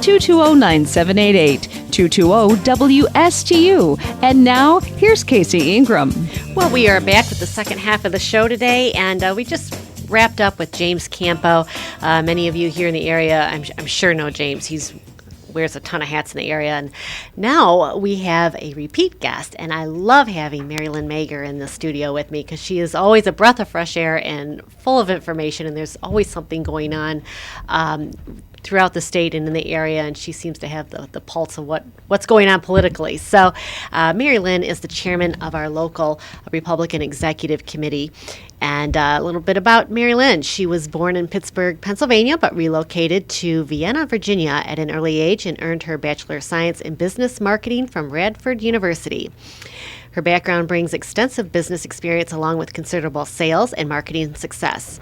220-9788, 220-WSTU. And now, here's Casey Ingram. Well, we are back with the second half of the show today, and we just wrapped up with James Campo. Many of you here in the area, I'm sure know James. He's wears a ton of hats in the area. And now we have a repeat guest, and I love having MaryLynn Magar in the studio with me because she is always a breath of fresh air and full of information, and there's always something going on throughout the state and in the area, and she seems to have the pulse of what's going on politically. So MaryLynn is the chairman of our local Republican Executive Committee. And a little bit about MaryLynn. She was born in Pittsburgh, Pennsylvania, but relocated to Vienna, Virginia at an early age and earned her Bachelor of Science in Business Marketing from Radford University. Her background brings extensive business experience along with considerable sales and marketing success.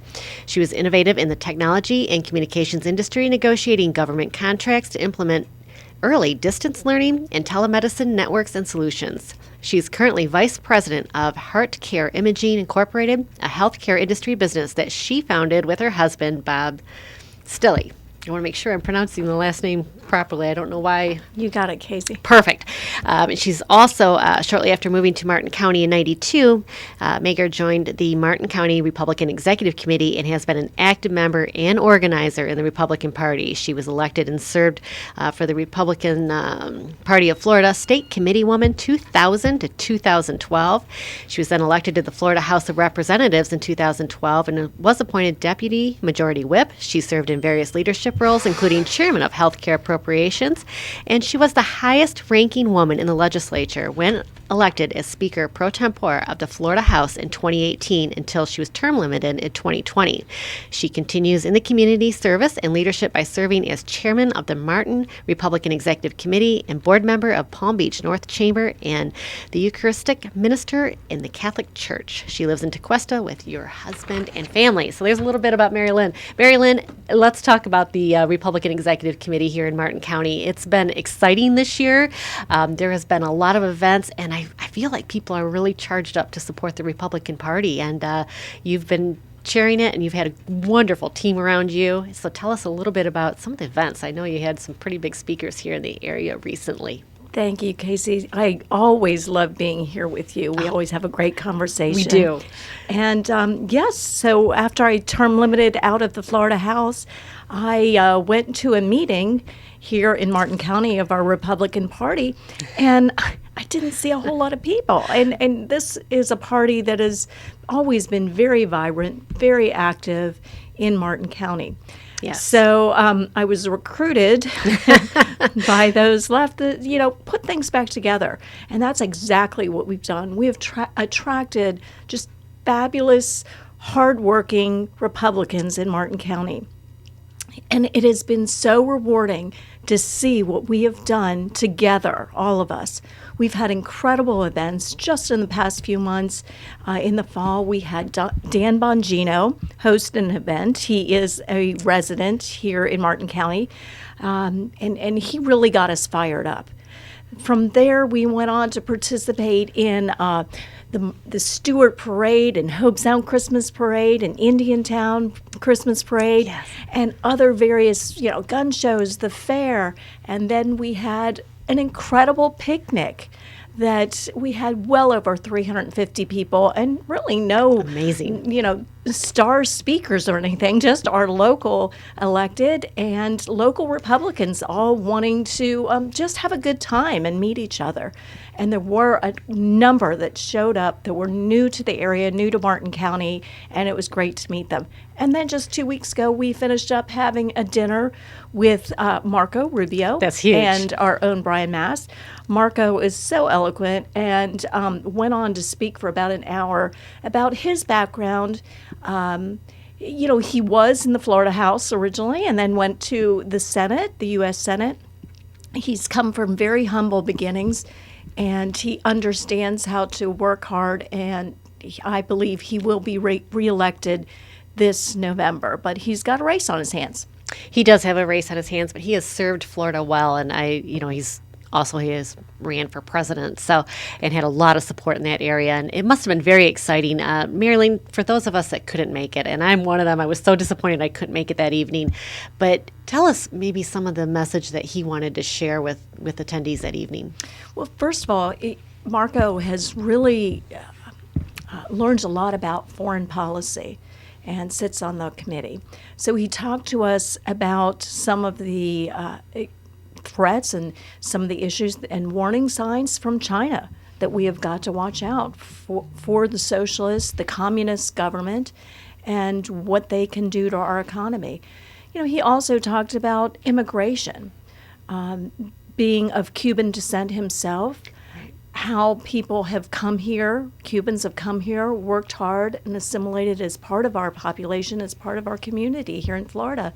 She was innovative in the technology and communications industry, negotiating government contracts to implement early distance learning and telemedicine networks and solutions. She is currently vice president of Heart Care Imaging Incorporated, a healthcare industry business that she founded with her husband, Bob Stilley. I want to make sure I'm pronouncing the last name properly. I don't know why. You got it, Casey. Perfect. She's also, shortly after moving to Martin County in 92, Magar joined the Martin County Republican Executive Committee and has been an active member and organizer in the Republican Party. She was elected and served for the Republican Party of Florida State Committee Woman 2000 to 2012. She was then elected to the Florida House of Representatives in 2012 and was appointed Deputy Majority Whip. She served in various leadership roles, including Chairman of Healthcare Appropriations, and she was the highest-ranking woman in the legislature when elected as Speaker pro tempore of the Florida House in 2018 until she was term limited in 2020. She continues in the community service and leadership by serving as chairman of the Martin Republican Executive Committee and board member of Palm Beach North Chamber and the Eucharistic minister in the Catholic Church. She lives in Tequesta with your husband and family. So there's a little bit about MaryLynn. MaryLynn, let's talk about the Republican Executive Committee here in Martin County. It's been exciting this year. There has been a lot of events, and I feel like people are really charged up to support the Republican Party, and you've been chairing it, and you've had a wonderful team around you. So tell us a little bit about some of the events. I know you had some pretty big speakers here in the area recently. Thank you, Casey. I always love being here with you. We always have a great conversation. We do. And yes, so after I term limited out of the Florida House, I went to a meeting here in Martin County of our Republican Party, and I didn't see a whole lot of people. And this is a party that has always been very vibrant, very active in Martin County. Yes. So I was recruited by those left to, put things back together. And that's exactly what we've done. We have attracted just fabulous, hardworking Republicans in Martin County. And it has been so rewarding to see what we have done together, all of us. We've had incredible events just in the past few months. In the fall, we had Dan Bongino host an event. He is a resident here in Martin County, and he really got us fired up. From there, we went on to participate in the Stewart Parade and Hobe Sound Christmas Parade and Indiantown Christmas Parade, yes, and other various, gun shows, the fair. And then we had an incredible picnic that we had well over 350 people, and really no amazing, star speakers or anything, just our local elected and local Republicans all wanting to just have a good time and meet each other. And there were a number that showed up that were new to the area, new to Martin County, and it was great to meet them. And then just 2 weeks ago, we finished up having a dinner with Marco Rubio. That's huge. And our own Brian Mast. Marco is so eloquent and went on to speak for about an hour about his background. He was in the Florida House originally and then went to the Senate, the U.S. Senate. He's come from very humble beginnings, and he understands how to work hard, and I believe he will be reelected this November. But he's got a race on his hands. He does have a race on his hands, but he has served Florida well, and he's also he has ran for president, and had a lot of support in that area. And it must have been very exciting. MaryLynn, for those of us that couldn't make it, and I'm one of them, I was so disappointed I couldn't make it that evening. But tell us maybe some of the message that he wanted to share with attendees that evening. Well, first of all, Marco has really learned a lot about foreign policy and sits on the committee. So he talked to us about some of the threats and some of the issues and warning signs from China that we have got to watch out for the socialist, the communist government, and what they can do to our economy. He also talked about immigration, being of Cuban descent himself, how people have come here, Cubans have come here, worked hard, and assimilated as part of our population, as part of our community here in Florida.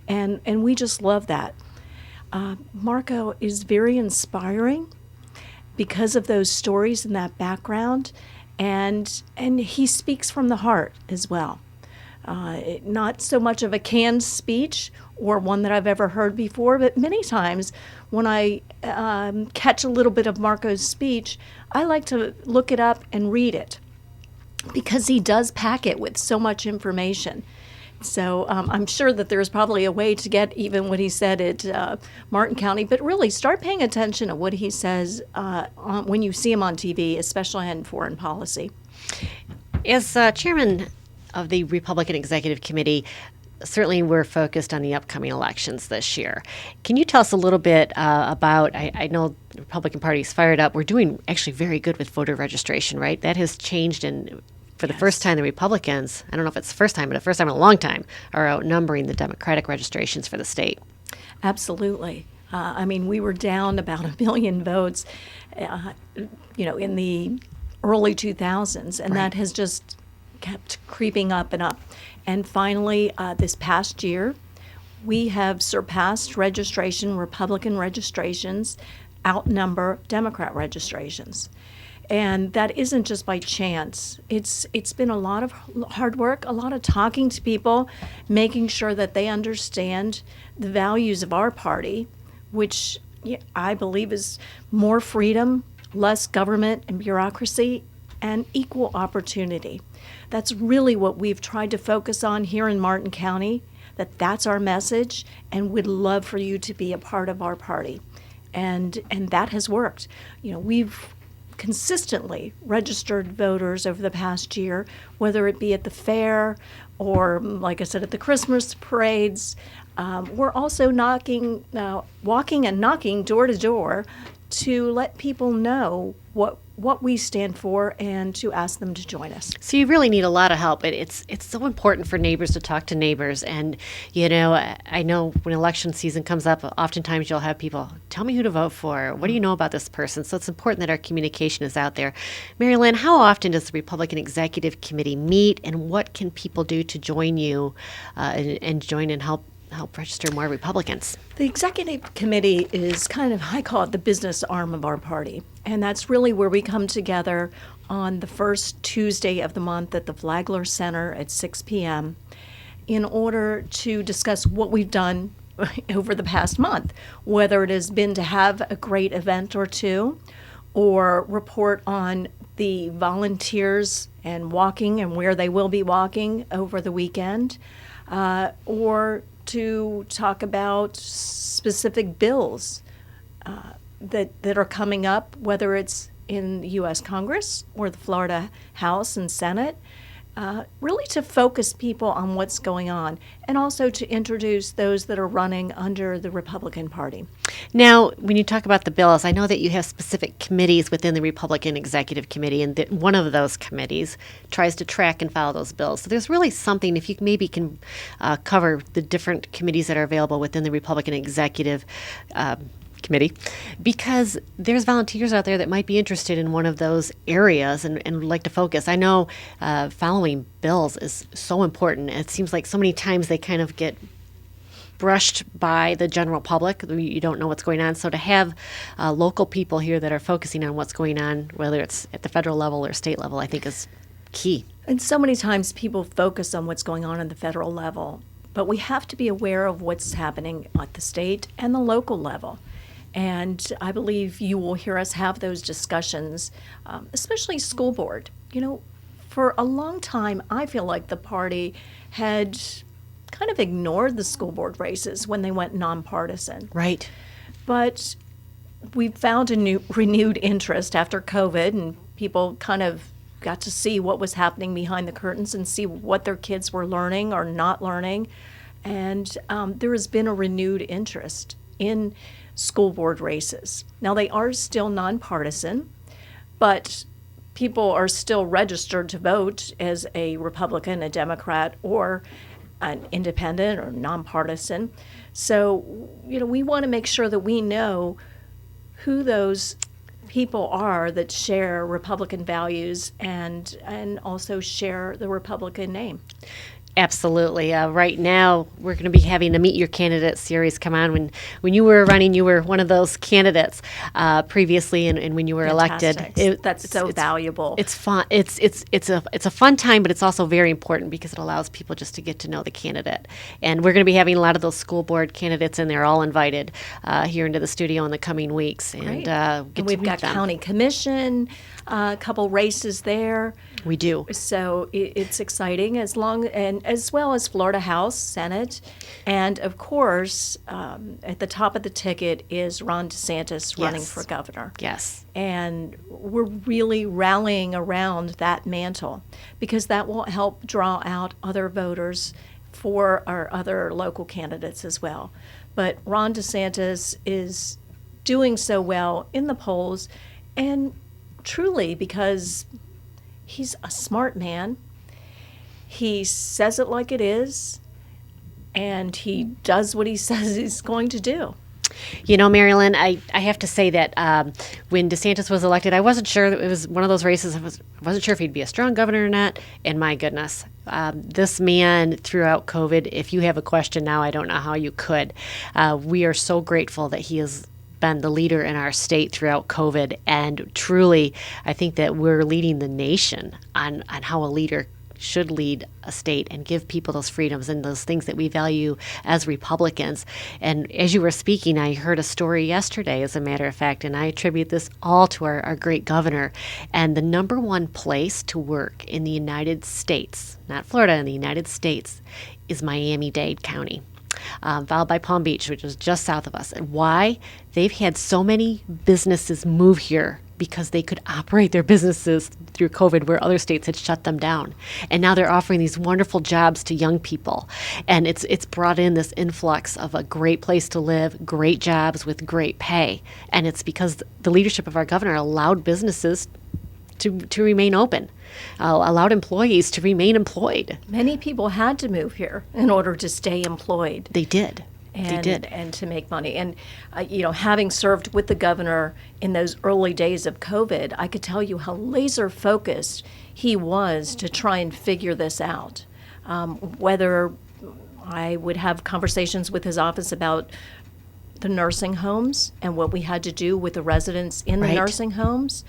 And we just love that. Marco is very inspiring because of those stories and that background, and he speaks from the heart as well. Not so much of a canned speech or one that I've ever heard before, but many times when I catch a little bit of Marco's speech, I like to look it up and read it because he does pack it with so much information. So I'm sure that there's probably a way to get even what he said at Martin County, but really start paying attention to what he says when you see him on TV, especially in foreign policy. As chairman of the Republican Executive Committee, certainly we're focused on the upcoming elections this year. Can you tell us a little bit about, I know the Republican Party is fired up. We're doing actually very good with voter registration, right? That has changed, and for the first time, the Republicans, I don't know if it's the first time, but the first time in a long time, are outnumbering the Democratic registrations for the state. Absolutely. We were down about 1 million votes, in the early 2000s, and that has just kept creeping up and up. And finally, this past year, we have surpassed Republican registrations, outnumber Democrat registrations. And that isn't just by chance. It's been a lot of hard work, a lot of talking to people, making sure that they understand the values of our party, which I believe is more freedom, less government and bureaucracy, and equal opportunity. That's really what we've tried to focus on here in Martin County, that's our message, and we'd love for you to be a part of our party. And that has worked. We've consistently registered voters over the past year, whether it be at the fair or, like I said, at the Christmas parades. We're also walking and knocking door to door to let people know what we stand for and to ask them to join us. So you really need a lot of help. It's so important for neighbors to talk to neighbors. And, I know when election season comes up, oftentimes you'll have people, tell me who to vote for. What do you know about this person? So it's important that our communication is out there. MaryLynn, how often does the Republican Executive Committee meet, and what can people do to join you and join and help register more Republicans? The Executive Committee is I call it the business arm of our party. And that's really where we come together on the first Tuesday of the month at the Flagler Center at 6 p.m. in order to discuss what we've done over the past month, whether it has been to have a great event or two, or report on the volunteers and walking and where they will be walking over the weekend, or to talk about specific bills that are coming up, whether it's in the U.S. Congress or the Florida House and Senate, really to focus people on what's going on, and also to introduce those that are running under the Republican Party. Now, when you talk about the bills, I know that you have specific committees within the Republican Executive Committee, and that one of those committees tries to track and follow those bills. So there's really something, if you maybe can cover the different committees that are available within the Republican Executive Committee, because there's volunteers out there that might be interested in one of those areas and would like to focus. I know following bills is so important. It seems like so many times they kind of get brushed by the general public. You don't know what's going on. So to have local people here that are focusing on what's going on, whether it's at the federal level or state level, I think is key. And so many times people focus on what's going on at the federal level, but we have to be aware of what's happening at the state and the local level. And I believe you will hear us have those discussions, especially school board. For a long time, I feel like the party had kind of ignored the school board races when they went nonpartisan. Right. But we found a renewed interest after COVID, and people kind of got to see what was happening behind the curtains and see what their kids were learning or not learning. And there has been a renewed interest in school board races. Now, they are still nonpartisan, but people are still registered to vote as a Republican, a Democrat, or an independent or nonpartisan. So, we want to make sure that we know who those people are that share Republican values and also share the Republican name. Absolutely. Right now, we're going to be having a Meet Your Candidate series come on. When you were running, you were one of those candidates previously, and when you were Fantastic. elected. That's so valuable. It's fun. It's a fun time, but it's also very important because it allows people just to get to know the candidate. And we're going to be having a lot of those school board candidates in there, all invited here into the studio in the coming weeks. And, and we've got county commission, a couple races there. We do. So it's exciting, as well as Florida House, Senate, and of course, at the top of the ticket is Ron DeSantis running for governor. Yes. And we're really rallying around that mantle because that will help draw out other voters for our other local candidates as well. But Ron DeSantis is doing so well in the polls, and truly because he's a smart man. He says it like it is, and he does what he says he's going to do. MaryLynn, I have to say that when DeSantis was elected, I wasn't sure that it was one of those races. I wasn't sure if he'd be a strong governor or not. And my goodness, this man throughout COVID, if you have a question now, I don't know how you could. We are so grateful that he has been the leader in our state throughout COVID. And truly, I think that we're leading the nation on how a leader should lead a state and give people those freedoms and those things that we value as Republicans. And as you were speaking, I heard a story yesterday, as a matter of fact, and I attribute this all to our great governor. And the number one place to work in the United States, not Florida, in the United States, is Miami-Dade County. Followed by Palm Beach, which is just south of us. And why? They've had so many businesses move here because they could operate their businesses through COVID where other states had shut them down. And now they're offering these wonderful jobs to young people. And it's brought in this influx of a great place to live, great jobs with great pay. And it's because the leadership of our governor allowed businesses to remain open, allowed employees to remain employed. Many people had to move here in order to stay employed. They did. And to make money. And, having served with the governor in those early days of COVID, I could tell you how laser focused he was to try and figure this out. Whether I would have conversations with his office about the nursing homes and what we had to do with the residents in the nursing homes,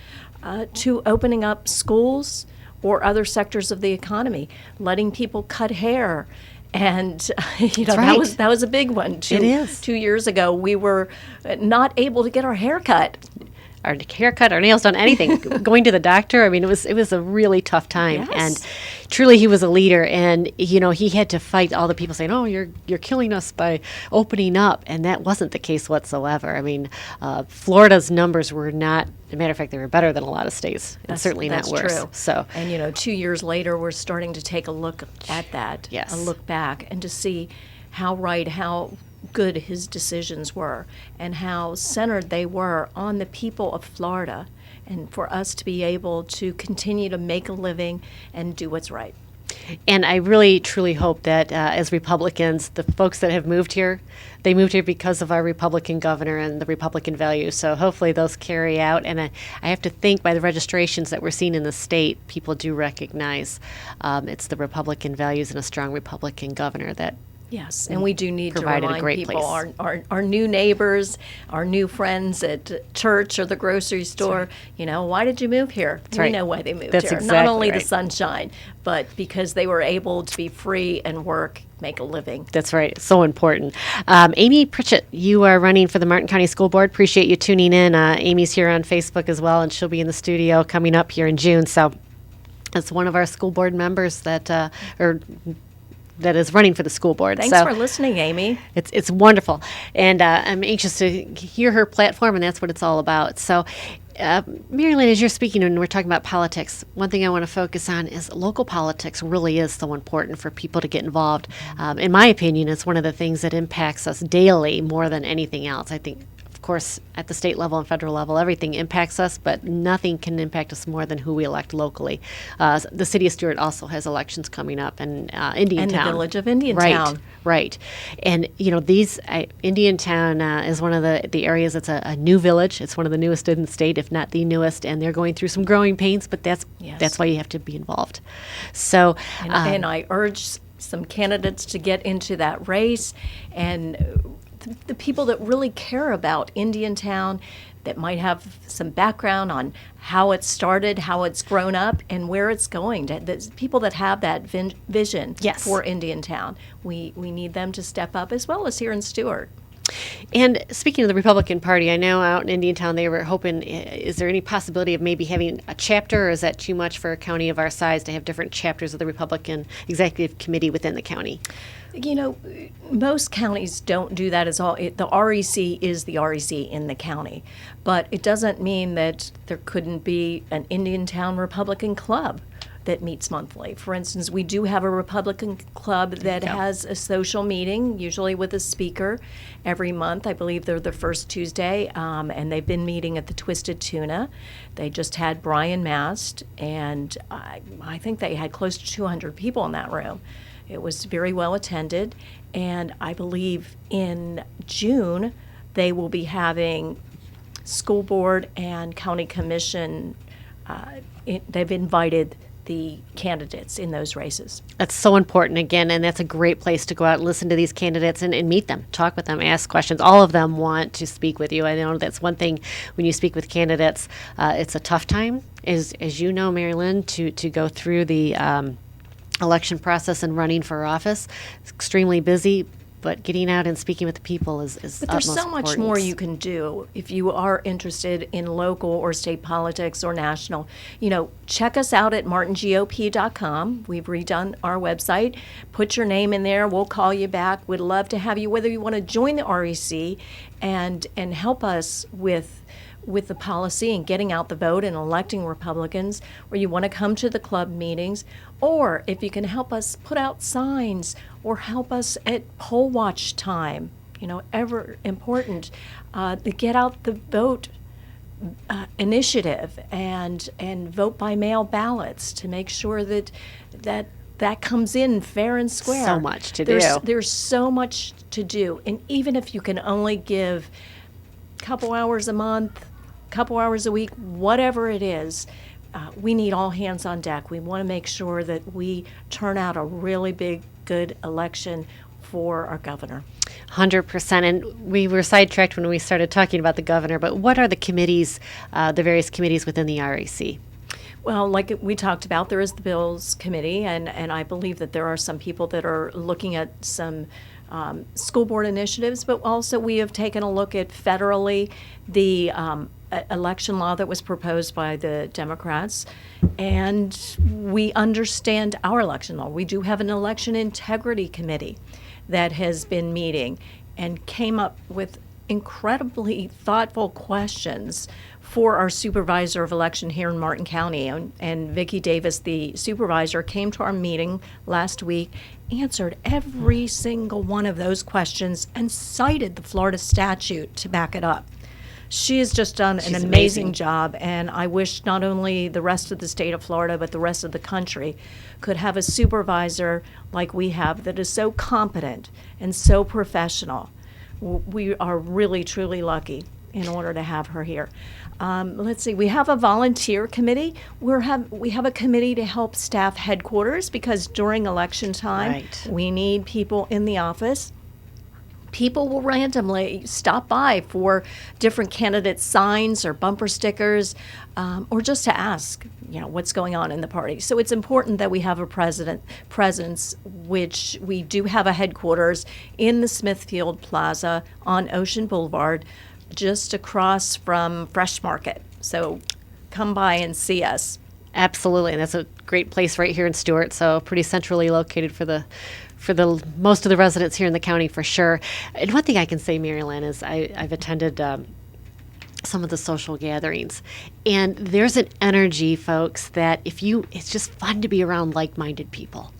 to opening up schools or other sectors of the economy, letting people cut hair. And that was a big one. It is. 2 years ago, we were not able to get our hair cut. Our haircut, our nails done, anything. Going to the doctor. I mean, it was a really tough time. Yes. And truly, he was a leader. And he had to fight all the people saying, "Oh, you're killing us by opening up," and that wasn't the case whatsoever. I mean, Florida's numbers were not. As a matter of fact, they were better than a lot of states, and certainly not worse. True. So, and 2 years later, we're starting to take a look at that. Yes. A look back and to see how good his decisions were and how centered they were on the people of Florida, and for us to be able to continue to make a living and do what's right. And I really, truly hope that as Republicans, the folks that have moved here, they moved here because of our Republican governor and the Republican values. So hopefully those carry out. And I have to think by the registrations that we're seeing in the state, people do recognize it's the Republican values and a strong Republican governor that Yes, and we do need to provided a remind great people, place. our new neighbors, our new friends at church or the grocery store, why did you move here? We right. know why they moved That's here. Not exactly only right. the sunshine, but because they were able to be free and work, make a living. That's right. So important. Amy Pritchett, you are running for the Martin County School Board. Appreciate you tuning in. Amy's here on Facebook as well, and she'll be in the studio coming up here in June. So it's one of our school board members that is running for the school board. Thanks So for listening, Amy. it's wonderful, and I'm anxious to hear her platform, and that's what it's all about. So, MaryLynn, as you're speaking and we're talking about politics, one thing I want to focus on is local politics really is so important for people to get involved. In my opinion, it's one of the things that impacts us daily more than anything else. I think, of course, at the state level and federal level, everything impacts us, but nothing can impact us more than who we elect locally. The city of Stewart also has elections coming up, and Indiantown. And the village of Indiantown. Right. And, Indiantown is one of the areas that's a new village. It's one of the newest in the state, if not the newest, and they're going through some growing pains, but that's why you have to be involved. So, and I urge some candidates to get into that race, and the people that really care about Indiantown, that might have some background on how it started, how it's grown up, and where it's going. The people that have that vision for Indiantown, we need them to step up, as well as here in Stewart. And speaking of the Republican Party, I know out in Indiantown they were hoping, is there any possibility of maybe having a chapter, or is that too much for a county of our size to have different chapters of the Republican Executive Committee within the county? Most counties don't do that as all. The REC is the REC in the county, but it doesn't mean that there couldn't be an Indiantown Republican Club that meets monthly. For instance, we do have a Republican Club that has a social meeting, usually with a speaker, every month. I believe they're the first Tuesday, and they've been meeting at the Twisted Tuna. They just had Brian Mast, and I think they had close to 200 people in that room. It was very well attended, and I believe in June they will be having school board and county commission. They've invited the candidates in those races. That's so important, again, and that's a great place to go out and listen to these candidates and meet them, talk with them, ask questions. All of them want to speak with you. I know that's one thing when you speak with candidates. It's a tough time, as you know, MaryLynn, to go through the election process and running for office. It's extremely busy, but getting out and speaking with the people is But there's utmost so much importance. more you can do if you are interested in local or state politics or national. Check us out at martingop.com. We've redone our website. Put your name in there. We'll call you back. We'd love to have you, whether you want to join the REC and help us with the policy and getting out the vote and electing Republicans, or you want to come to the club meetings, or if you can help us put out signs or help us at poll watch time, ever important, to get out the vote initiative and vote by mail ballots to make sure that comes in fair and square. So much to do. There's so much to do, and even if you can only give a couple hours a month, couple hours a week, whatever it is, we need all hands on deck. We want to make sure that we turn out a really big, good election for our governor. 100%. And we were sidetracked when we started talking about the governor, but what are the committees, the various committees within the REC? Well, like we talked about, there is the Bills Committee, and I believe that there are some people that are looking at some school board initiatives, but also we have taken a look at federally the election law that was proposed by the Democrats, and we understand our election law. We do have an election integrity committee that has been meeting and came up with incredibly thoughtful questions for our supervisor of election here in Martin County. And Vicki Davis, the supervisor, came to our meeting last week, answered every single one of those questions, and cited the Florida statute to back it up. She has just done an amazing job, and I wish not only the rest of the state of Florida, but the rest of the country could have a supervisor like we have that is so competent and so professional. We are really, truly lucky. in order to have her here. Let's see. We have a volunteer committee. We have a committee to help staff headquarters because during election time, Right. we need people in the office. People will randomly stop by for different candidate signs or bumper stickers, or just to ask, what's going on in the party. So it's important that we have a presence, which we do have a headquarters in the Smithfield Plaza on Ocean Boulevard, just across from Fresh Market. So come by and see us. Absolutely, and that's a great place right here in Stuart. So pretty centrally located for the most of the residents here in the county for sure. And one thing I can say, MaryLynn, is I've attended some of the social gatherings, and there's an energy, folks, that it's just fun to be around like-minded people.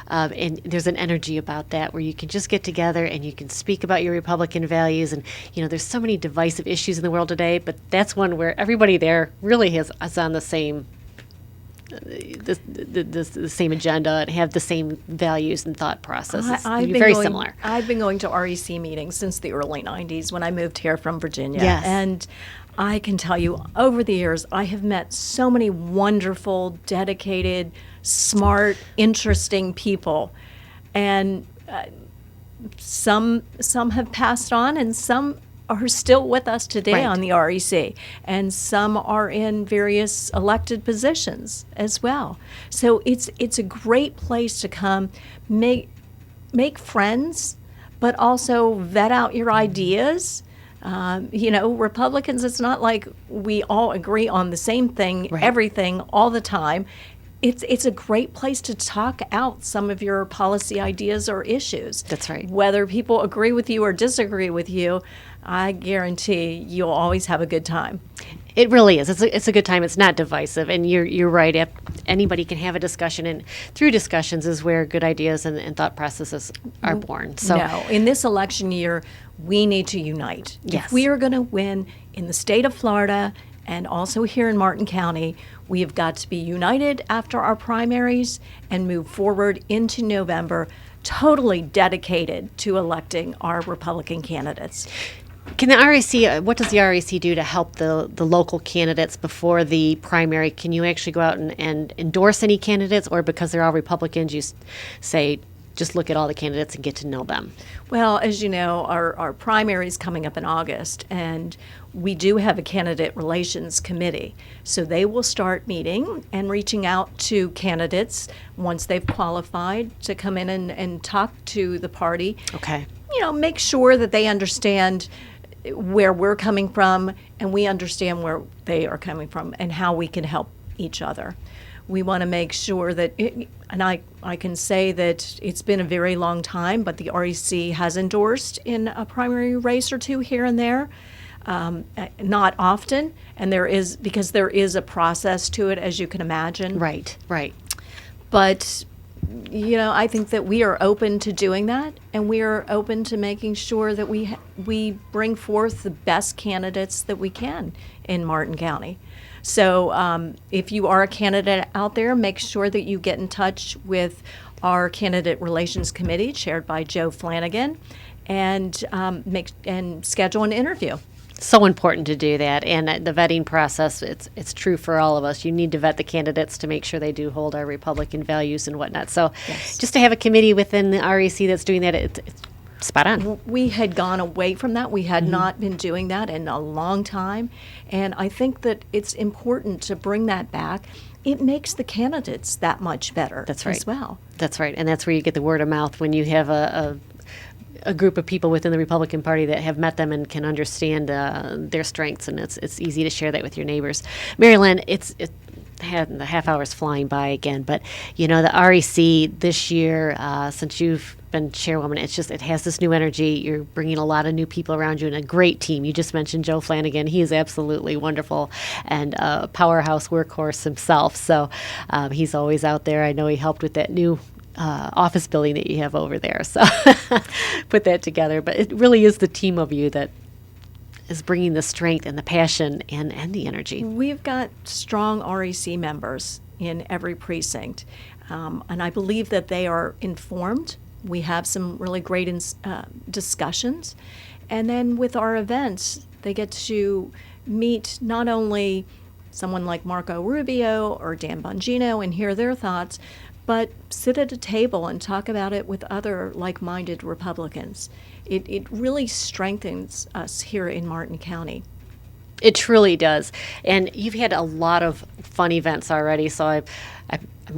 And there's an energy about that where you can just get together and you can speak about your Republican values. And, there's so many divisive issues in the world today, but that's one where everybody there really is on the same the same agenda and have the same values and thought processes. Very similar. I've been going to REC meetings since the early 90s when I moved here from Virginia. Yes. And I can tell you, over the years, I have met so many wonderful, dedicated, smart, interesting people. And some have passed on, and some are still with us today Right. on the REC, and some are in various elected positions as well. So it's a great place to come, make friends, but also vet out your ideas. Republicans, it's not like we all agree on the same thing, Right. everything, all the time. It's a great place to talk out some of your policy ideas or issues. That's right. Whether people agree with you or disagree with you, I guarantee you'll always have a good time. It really is. It's a good time. It's not divisive, and you're right. Anybody can have a discussion, and through discussions is where good ideas and thought processes are born. So No, in this election year, we need to unite. Yes. If we are going to win in the state of Florida and also here in Martin County, we have got to be united after our primaries and move forward into November, totally dedicated to electing our Republican candidates. Can the REC, what does the REC do to help the local candidates before the primary? Can you actually go out and endorse any candidates, or because they're all Republicans, you say, just look at all the candidates and get to know them? Well, as you know, our primary is coming up in August, and we do have a candidate relations committee. So they will start meeting and reaching out to candidates once they've qualified to come in and talk to the party. Okay. Make sure that they understand where we're coming from and we understand where they are coming from and how we can help each other. We want to make sure that, and I can say that it's been a very long time, but the REC has endorsed in a primary race or two here and there. Not often, and because there is a process to it, as you can imagine. Right. But I think that we are open to doing that, and we are open to making sure that we bring forth the best candidates that we can in Martin County. So if you are a candidate out there, make sure that you get in touch with our Candidate Relations Committee, chaired by Joe Flanagan, and schedule an interview. So important to do that, and the vetting process, it's true for all of us. You need to vet the candidates to make sure they do hold our Republican values and whatnot. So Yes. just to have a committee within the REC that's doing that, it's spot on. We had gone away from that. We had not been doing that in a long time, and I think that it's important to bring that back. It makes the candidates that much better. That's right. As well. That's right, and that's where you get the word of mouth when you have a group of people within the Republican Party that have met them and can understand their strengths, and it's easy to share that with your neighbors. MaryLynn, the half hour is flying by again, but the REC this year, since you've been chairwoman, it has this new energy. You're bringing a lot of new people around you and a great team. You just mentioned Joe Flanagan. He is absolutely wonderful and a powerhouse workhorse himself. So he's always out there. I know he helped with that new office building that you have over there. So put that together. But it really is the team of you that is bringing the strength and the passion and the energy. We've got strong REC members in every precinct, and I believe that they are informed. We have some really great discussions. And then with our events, They get to meet not only someone like Marco Rubio or Dan Bongino and hear their thoughts, but sit at a table and talk about it with other like-minded Republicans. It really strengthens us here in Martin County. It truly does. And you've had a lot of fun events already, so I'm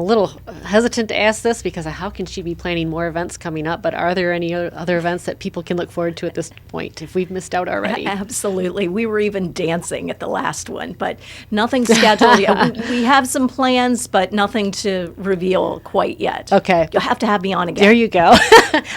a little hesitant to ask this because how can she be planning more events coming up? But are there any other events that people can look forward to at this point if we've missed out already? Absolutely. We were even dancing at the last one, but nothing scheduled yet. We have some plans, but nothing to reveal quite yet. Okay. You'll have to have me on again. There you go.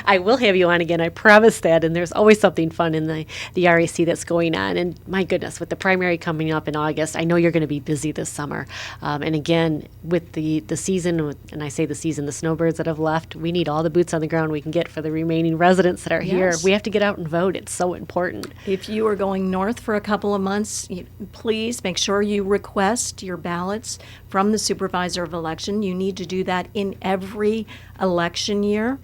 I will have you on again. I promise that. And there's always something fun in the REC that's going on. And my goodness, with the primary coming up in August, I know you're going to be busy this summer. And again, with the season, and I say the season, the snowbirds that have left, we need all the boots on the ground we can get for the remaining residents that are here. We have to get out and vote. It's so important. If you are going north for a couple of months, please make sure you request your ballots from the supervisor of election. You need to do that in every election year,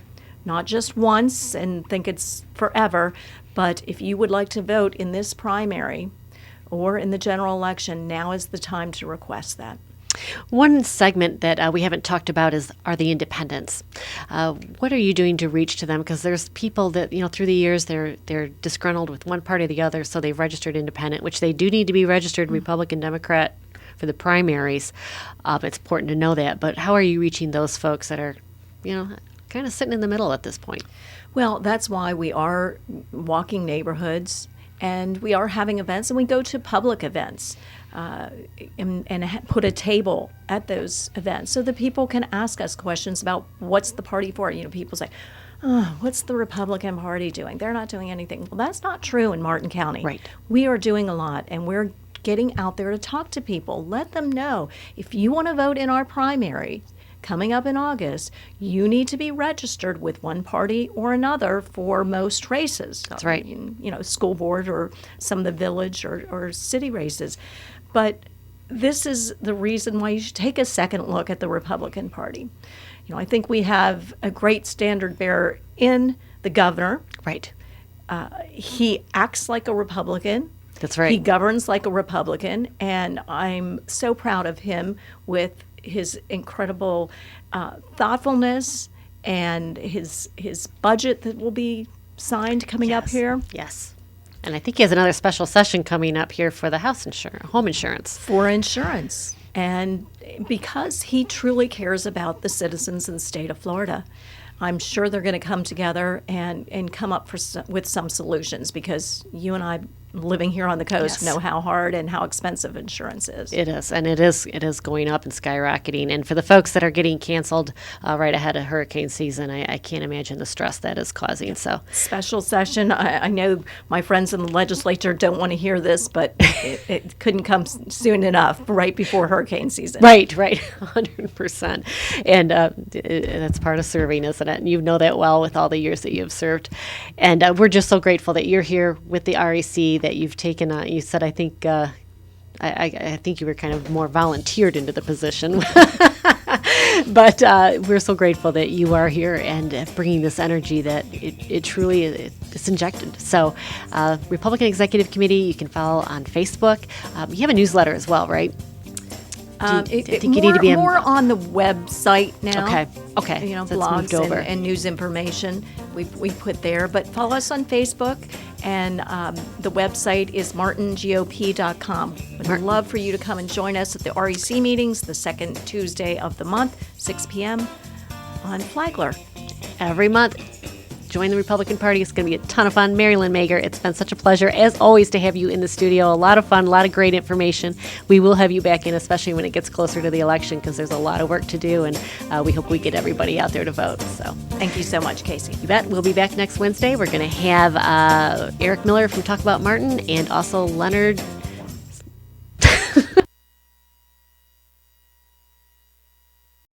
not just once and think it's forever. But if you would like to vote in this primary or in the general election, now is the time to request that. One segment that we haven't talked about are the independents. What are you doing to reach to them? Because there's people that, through the years, they're disgruntled with one party or the other, so they've registered independent, which they do need to be registered Republican, Democrat for the primaries. It's important to know that. But how are you reaching those folks that are, kind of sitting in the middle at this point? Well, that's why we are walking neighborhoods and we are having events, and we go to public events and put a table at those events so that people can ask us questions about what's the party for. People say, oh, what's the Republican Party doing? They're not doing anything. Well, that's not true in Martin County. Right. We are doing a lot, and we're getting out there to talk to people. Let them know if you want to vote in our primary coming up in August, you need to be registered with one party or another for most races. That's right. School board or some of the village or city races. But this is the reason why you should take a second look at the Republican Party. I think we have a great standard bearer in the governor. Right. He acts like a Republican. That's right. He governs like a Republican, and I'm so proud of him with his incredible thoughtfulness and his budget that will be signed coming up here. Yes. And I think he has another special session coming up here for the home insurance. For insurance. And because he truly cares about the citizens of the state of Florida, I'm sure they're going to come together and come up with some solutions, because you and I, living here on the coast, know how hard and how expensive insurance is. It is, and it is going up and skyrocketing. And for the folks that are getting canceled right ahead of hurricane season, I can't imagine the stress that is causing. So special session. I know my friends in the legislature don't want to hear this, but it couldn't come soon enough, right before hurricane season. Right, 100%. And that's part of serving, isn't it? And you know that well with all the years that you have served. And we're just so grateful that you're here with the REC, that you've taken you said, I think you were kind of more volunteered into the position. But we're so grateful that you are here and bringing this energy that it truly it's injected. So Republican Executive Committee, you can follow on Facebook. You have a newsletter as well, right? I think you need to be more on the website now. Okay. So blogs and news information we put there. But follow us on Facebook, and the website is martingop.com. We'd love for you to come and join us at the REC meetings the second Tuesday of the month, 6 p.m. on Flagler. Every month. Join the Republican Party. It's going to be a ton of fun. MaryLynn Magar, it's been such a pleasure, as always, to have you in the studio. A lot of fun, a lot of great information. We will have you back in, especially when it gets closer to the election, because there's a lot of work to do, and we hope we get everybody out there to vote. So thank you so much, Casey. You bet. We'll be back next Wednesday. We're going to have Eric Miller from Talk About Martin, and also Leonard